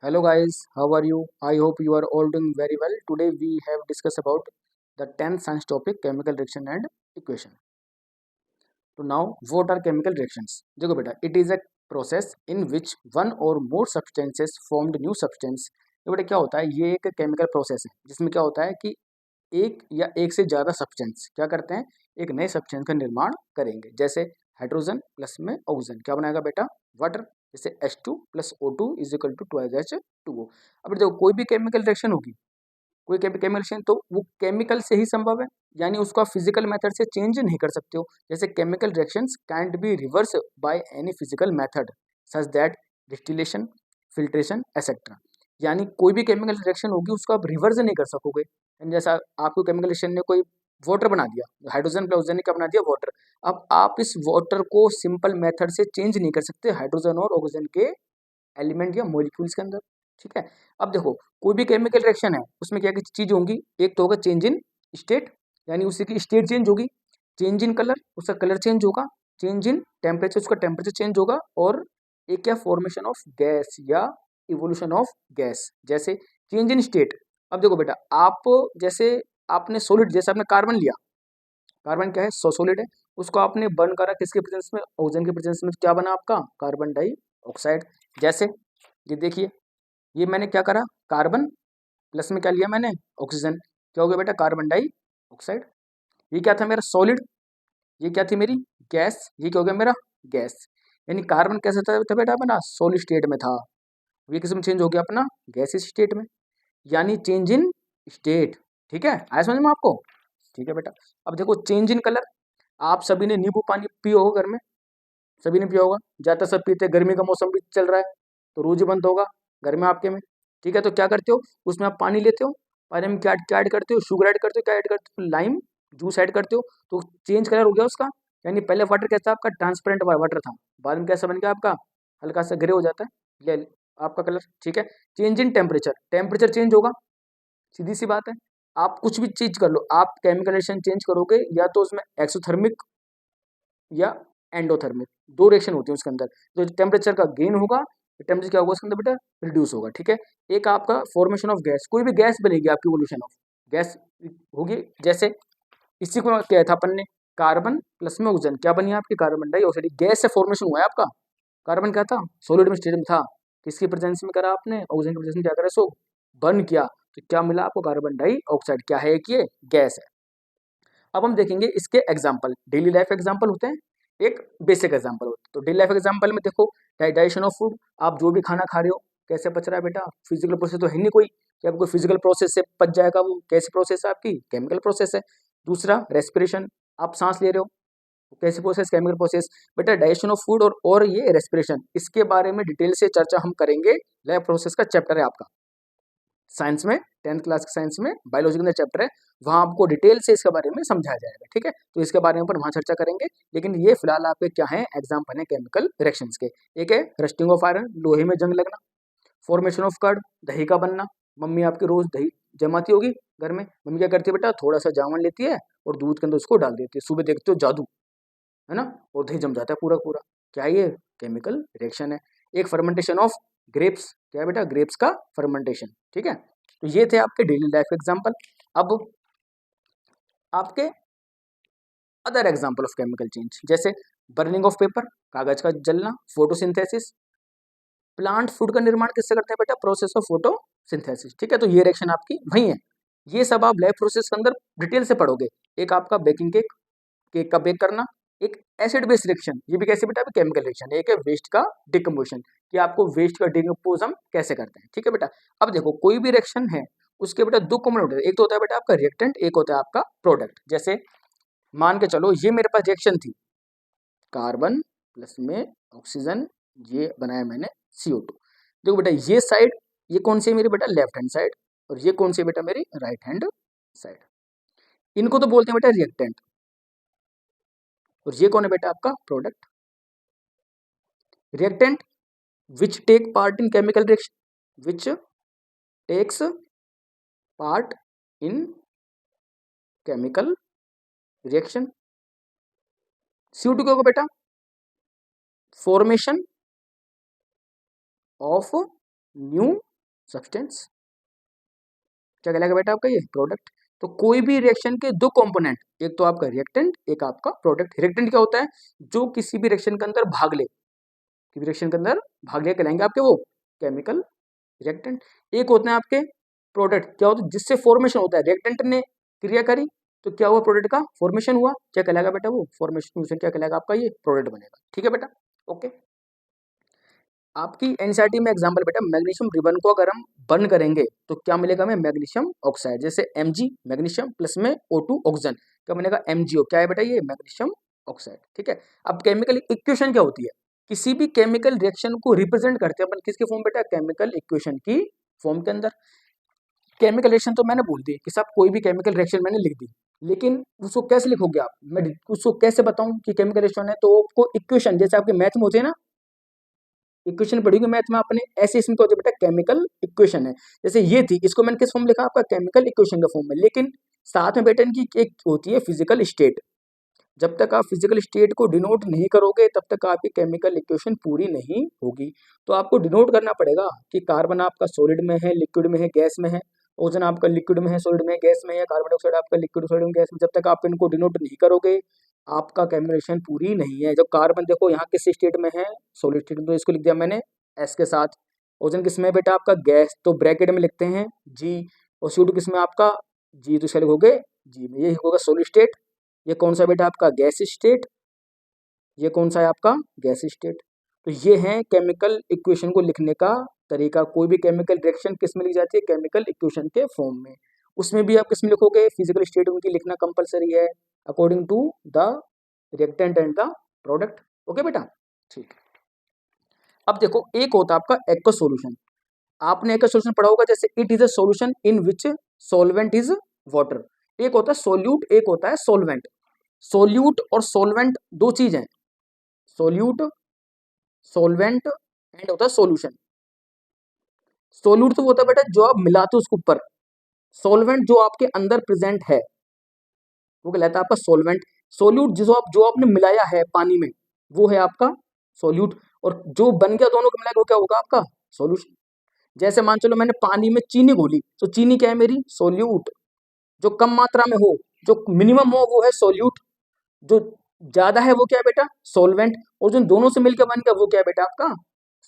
Hello guys, how are you? I hope you are all doing very well. Today we have discussed about the 10th science topic chemical reaction and equation. So now what are chemical reactions? देखो बेटा, it is a process in which one or more substances formed new substance. ये बेटा क्या होता है? ये एक chemical process है जिसमें क्या होता है कि एक या एक से ज़्यादा सब्सटेंस क्या करते हैं, एक नए सब्सटेंस का निर्माण करेंगे। जैसे हाइड्रोजन प्लस में ऑक्सीजन क्या बनाएगा बेटा, वाटर। जैसे H2 plus O2 is equal to 2H2O। अब देखो कोई भी केमिकल रिएक्शन होगी, कोई केमिकल रिएक्शन तो वो केमिकल से ही संभव है, यानी उसको आप फिजिकल मेथड से चेंज नहीं कर सकते हो। जैसे chemical reactions cantt be reverse by any physical method such that distillation, filtration etcetera. यानी कोई भी केमिकल रिएक्शन होगी उसको आप रिवर्स नहीं कर सकोगे। जैसा आपको केमिकल रिएक्शन ने कोई वाटर बना दिया, हाइड्रोजन प्लस ऑक्सीजन ने क्या बना दिया, वाटर। अब आप इस वाटर को सिंपल मेथड से चेंज नहीं कर सकते हाइड्रोजन और ऑक्सीजन के एलिमेंट या मॉलिक्यूल्स के अंदर। ठीक है। अब देखो कोई भी केमिकल रिएक्शन है उसमें क्या क्या चीज होंगी, एक तो होगा चेंज इन स्टेट, यानी उसी की स्टेट चेंज होगी। चेंज इन कलर, उसका कलर चेंज होगा। चेंज इन टेम्परेचर, उसका टेम्परेचर चेंज होगा। और एक क्या, फॉर्मेशन ऑफ गैस या इवोल्यूशन ऑफ गैस। जैसे चेंज इन स्टेट, अब देखो बेटा आप जैसे आपने सॉलिड, जैसे आपने कार्बन लिया, कार्बन क्या है, सॉलिड है, उसको आपने बर्न करा किसके प्रेजेंस में, ऑक्सीजन के प्रेजेंस में, तो क्या बना आपका कार्बन डाइऑक्साइड। जैसे ये देखिए, ये मैंने क्या करा, कार्बन प्लस में क्या लिया मैंने, ऑक्सीजन, क्या हो गया बेटा, कार्बन डाइऑक्साइड। ये क्या था मेरा सॉलिड, ये क्या थी मेरी गैस, ये क्या हो गया मेरा गैस। यानी कार्बन कैसे था बेटा अपना, सॉलिड स्टेट में था, ये किस में चेंज हो गया अपना, गैस स्टेट में। यानी चेंज इन स्टेट। ठीक है, आया समझ में आपको? ठीक है बेटा। अब देखो चेंज इन कलर, आप सभी ने नींबू पानी पियो होगा घर में, सभी ने पिया होगा, ज़्यादातर सब पीते हैं। गर्मी का मौसम भी चल रहा है तो रोज बंद होगा घर में आपके में। ठीक है, तो क्या करते हो, उसमें आप पानी लेते हो, पानी में क्या क्या ऐड करते हो, शुगर ऐड करते हो, क्या ऐड करते हो, लाइम जूस ऐड करते हो, तो चेंज कलर हो गया उसका। यानी पहले वाटर कैसा आपका ट्रांसपेरेंट वाटर था, बाद में कैसा बन गया आपका, हल्का सा ग्रे हो जाता है ये आपका कलर। ठीक है। Change in temperature, temperature change होगा, सीधी सी बात है। आप कुछ भी चीज कर लो, आप केमिकल रिएक्शन चेंज करोगे या तो उसमें एक्सोथर्मिक या एंडोथर्मिक, दो रिएक्शन होती है उसके अंदर। जो टेम्परेचर का गेन होगा, टेम्परेचर क्या होगा उसके अंदर बेटा, रिड्यूस होगा। ठीक है। एक आपका फॉर्मेशन ऑफ गैस, कोई भी गैस बनेगी आपकी, इवोल्यूशन ऑफ गैस होगी। जैसे इसी को क्या था अपन ने, कार्बन प्लस में ऑक्सीजन क्या बनी आपकी, कार्बन डाइऑक्साइड। गैस से फॉर्मेशन हुआ है आपका। कार्बन क्या था, सॉलिड में स्टेट में था, किसकी प्रेजेंस में करा आपने, ऑक्सीजन की प्रेजेंस में क्या करा, सो बर्न किया, तो क्या मिला आपको, कार्बन डाइऑक्साइड। क्या है कि ये गैस है। अब हम देखेंगे इसके एग्जाम्पल, डेली लाइफ एग्जाम्पल होते हैं, एक बेसिक एग्जाम्पल होता है। तो डेली लाइफ एग्जाम्पल में देखो, डाइजेशन ऑफ फूड, आप जो भी खाना खा रहे हो कैसे पच रहा है बेटा, फिजिकल प्रोसेस तो है नहीं कोई कि आपको फिजिकल प्रोसेस से पच जाएगा, वो कैसी प्रोसेस है आपकी, केमिकल प्रोसेस है। दूसरा रेस्पिरेशन, आप सांस ले रहे हो, कैसी प्रोसेस, केमिकल प्रोसेस। बेटा डाइजेशन ऑफ फूड और ये रेस्पिरेशन, इसके बारे में डिटेल से चर्चा हम करेंगे। लैब प्रोसेस का चैप्टर है आपका साइंस में, 10th क्लास के साइंस में बायोलॉजी का चैप्टर है, वहाँ आपको डिटेल से इसके बारे में समझाया जाएगा। ठीक है, तो इसके बारे में अपन वहाँ चर्चा करेंगे। लेकिन ये फिलहाल आपके क्या है, एग्जाम्पल है केमिकल रिएक्शंस के। एक है रस्टिंग ऑफ आयरन, लोहे में जंग लगना। फॉर्मेशन ऑफ कर्ड, दही का बनना। मम्मी आपकी रोज दही जमाती होगी घर में, मम्मी क्या करती है बेटा, थोड़ा सा जावन लेती है और दूध के अंदर उसको डाल देती है, सुबह देखते हो जादू, है ना, और दही जम जाता है पूरा पूरा। क्या ये केमिकल रिएक्शन है। एक फर्मेंटेशन ऑफ ग्रेप्स, क्या है बेटा, ग्रेप्स का फर्मेंटेशन। ठीक है, तो ये थे आपके डेली लाइफ एग्जांपल। अब आपके other example of chemical change, जैसे बर्निंग ऑफ पेपर, कागज का जलना, फोटोसिंथेसिस। प्लांट फूड का निर्माण किससे करते हैं बेटा, प्रोसेस ऑफ फोटोसिंथेसिस। ठीक है, तो ये रिएक्शन आपकी वही है। ये सब आप लाइफ प्रोसेस के अंदर डिटेल से पढ़ोगे। एक आपका बेकिंग केक, केक का बेक करना। एक एसिड बेस रिएक्शन, ये भी कैसे बेटा, केमिकल रिएक्शन। एक है वेस्ट का डिकम्पोजिशन, कि आपको वेस्ट का डिकम्पोज हम कैसे करते हैं। ठीक है बेटा। अब देखो कोई भी रिएक्शन है उसके बेटा दो कॉमन होते हैं, एक तो होता है बेटा आपका रिएक्टेंट, एक होता है आपका प्रोडक्ट। जैसे मान के चलो ये मेरे पास रिएक्शन थी, कार्बन प्लस में ऑक्सीजन, ये बनाया मैंने CO2। देखो बेटा ये साइड, ये कौन सी है मेरी बेटा, लेफ्ट हैंड साइड, और ये कौन सी है बेटा, मेरी राइट हैंड साइड। इनको तो बोलते हैं बेटा रिएक्टेंट, और ये कौन है बेटा आपका product. Reactant which take part in chemical reaction, which takes part in chemical reaction। CO2 क्या होगा बेटा, फॉर्मेशन ऑफ न्यू सब्सटेंस। क्या कहलाएगा बेटा आपका ये प्रोडक्ट। तो कोई भी रिएक्शन के दो कंपोनेंट, एक तो आपका रिएक्टेंट, एक आपका प्रोडक्ट। रिएक्टेंट क्या होता है, जो किसी भी रिएक्शन के अंदर भाग ले, किसी भी रिएक्शन के अंदर भाग ले कहलाएंगे आपके वो केमिकल रिएक्टेंट। एक होते हैं आपके प्रोडक्ट, क्या होता है जिससे फॉर्मेशन होता है, रिएक्टेंट ने क्रिया करी तो क्या हुआ, प्रोडक्ट का फॉर्मेशन हुआ, क्या कहलाएगा बेटा वो फॉर्मेशन, क्या कहलाएगा आपका ये प्रोडक्ट बनेगा। ठीक है बेटा, ओके। आपकी एनसीईआरटी में एग्जांपल बेटा, मैग्नीशियम रिबन को अगर हम बर्न करेंगे तो क्या मिलेगा हमें, मैग्नीशियम ऑक्साइड। जैसे Mg मैग्नीशियम प्लस में O2 ऑक्सीजन, क्या बनेगा MgO, क्या है बेटा ये मैग्नीशियम ऑक्साइड। ठीक है, अब केमिकल इक्वेशन क्या होती है, किसी भी केमिकल रिएक्शन को रिप्रेजेंट करते हैं अपन किसके फॉर्म बेटा, केमिकल इक्वेशन की फॉर्म के अंदर। केमिकल रिएक्शन तो मैंने बोल दी कि साहब कोई भी केमिकल रिएक्शन मैंने लिख दी, लेकिन उसको कैसे लिखोगे आप, मैं उसको कैसे बताऊं कि केमिकल रिएक्शन है, तो आपको इक्वेशन जैसे आपके मैथ में होते हैं ना, इक्वेशन पढ़ी मैथ में आपने, ऐसे इसमें क्या होता है बेटा, केमिकल इक्वेशन है। जैसे ये थी, इसको मैंने किस फॉर्म लिखा आपका, केमिकल इक्वेशन के फॉर्म में, लेकिन साथ में बेटा इनकी एक होती है फिजिकल स्टेट। जब तक आप फिजिकल स्टेट को डिनोट नहीं करोगे तब तक आपकी केमिकल इक्वेशन पूरी नहीं होगी। तो आपको डिनोट करना पड़ेगा कि कार्बन आपका सॉलिड में है, लिक्विड में है, गैस में है, ओजन आपका लिक्विड में है, सॉलिड में है, गैस में है, कार्बन डाइऑक्साइड आपका लिक्विड, सॉलिड में, गैस में। जब तक आप इनको डिनोट नहीं करोगे आपका केमिकल पूरी नहीं है। जब कार्बन देखो यहाँ किस स्टेट में है, सॉलिड स्टेट में, तो इसको लिख दिया मैंने एस के साथ। ओजन किस में बेटा आपका, गैस, तो ब्रैकेट में लिखते हैं जी। और CO2 किस में आपका, जी, तो इसका लिखोगे जी में, ये होगा सॉलिड स्टेट। ये कौन सा बेटा आपका, गैस स्टेट। ये कौन सा है आपका, गैस स्टेट। तो ये है केमिकल इक्वेशन को लिखने का तरीका। कोई भी केमिकल रिएक्शन किस में लिखी जाती है, केमिकल इक्वेशन के फॉर्म में। उसमें भी आप किस में लिखोगे, फिजिकल स्टेट उनकी लिखना कंपलसरी है according to the reactant and the product. Okay बेटा, ठीक। अब देखो, एक होता है आपका एक्वस सॉल्यूशन। आपने एक्वस सॉल्यूशन पढ़ा होगा, जैसे it is a solution in which solvent is water. एक होता है सोल्यूट, एक होता है सोलवेंट। सोल्यूट और सोलवेंट दो चीज हैं, सोल्यूट, सोलवेंट एंड होता है सोल्यूशन। सोल्यूट तो होता है बेटा जो आप मिलाते हो उसके ऊपर, सोलवेंट जो आपके अंदर प्रेजेंट है वो कहलाता है आपका सोलवेंट। सोल्यूट जो आपने मिलाया है पानी में वो है आपका सोल्यूट, और जो बन गया दोनों को मिलाकर वो क्या होगा आपका सोल्यूशन। जैसे मान चलो मैंने पानी में चीनी घोली, तो चीनी क्या है मेरी, सोल्यूट। जो कम मात्रा में हो, जो मिनिमम हो वो है सोल्यूट, जो ज्यादा है वो क्या है बेटा, सोलवेंट, और जो दोनों से मिलकर बन गया वो क्या है बेटा आपका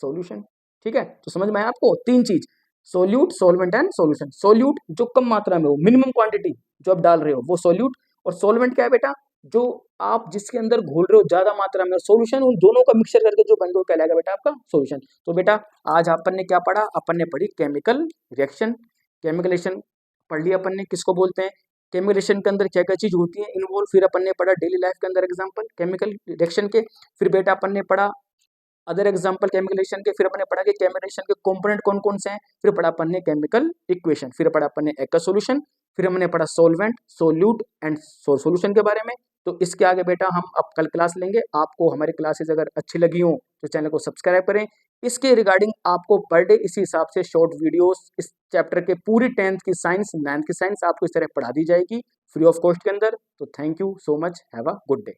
सॉल्यूशन। ठीक है, तो समझ में आया आपको तीन चीज, solute, solvent and solution. Solute जो कम मात्रा में हो, मिनिमम क्वांटिटी जो आप डाल रहे हो वो सोल्यूट, और सोलवेंट क्या है बेटा, जो आप जिसके अंदर घोल रहे हो ज्यादा मात्रा में, सॉल्यूशन उन दोनों का मिक्सचर करके जो बन गया वो कहलाएगा बेटा आपका सॉल्यूशन। तो बेटा आज अपन ने क्या पढ़ा, अपन ने पढ़ी केमिकल रिएक्शन। केमिकल रिएक्शन पढ़ लिया अपन ने, किसको बोलते हैं, केमिकल रिएक्शन के अंदर क्या क्या चीज होती है इन्वॉल्व। फिर अपन ने पढ़ा डेली लाइफ के अंदर एग्जांपल केमिकल रिएक्शन के। फिर बेटा अपन ने पढ़ा अदर एग्जांपल केमिकल रिएक्शन के। फिर अपन ने पढ़ा कि केमिकल रिएक्शन के कंपोनेंट कौन कौन से हैं। फिर पढ़ा अपन ने केमिकल इक्वेशन। फिर पढ़ा अपन ने एक्वस सॉल्यूशन। फिर हमने पढ़ा सोलवेंट, सोल्यूट एंड सॉल्यूशन के बारे में। तो इसके आगे बेटा हम अब कल क्लास लेंगे। आपको हमारी क्लासेस अगर अच्छी लगी हो तो चैनल को सब्सक्राइब करें। इसके रिगार्डिंग आपको पर डे इसी हिसाब से शॉर्ट वीडियोस इस चैप्टर के पूरी 10th की साइंस, 9th की साइंस आपको इस तरह पढ़ा दी जाएगी फ्री ऑफ कॉस्ट के अंदर। तो thank you so much, have a good day.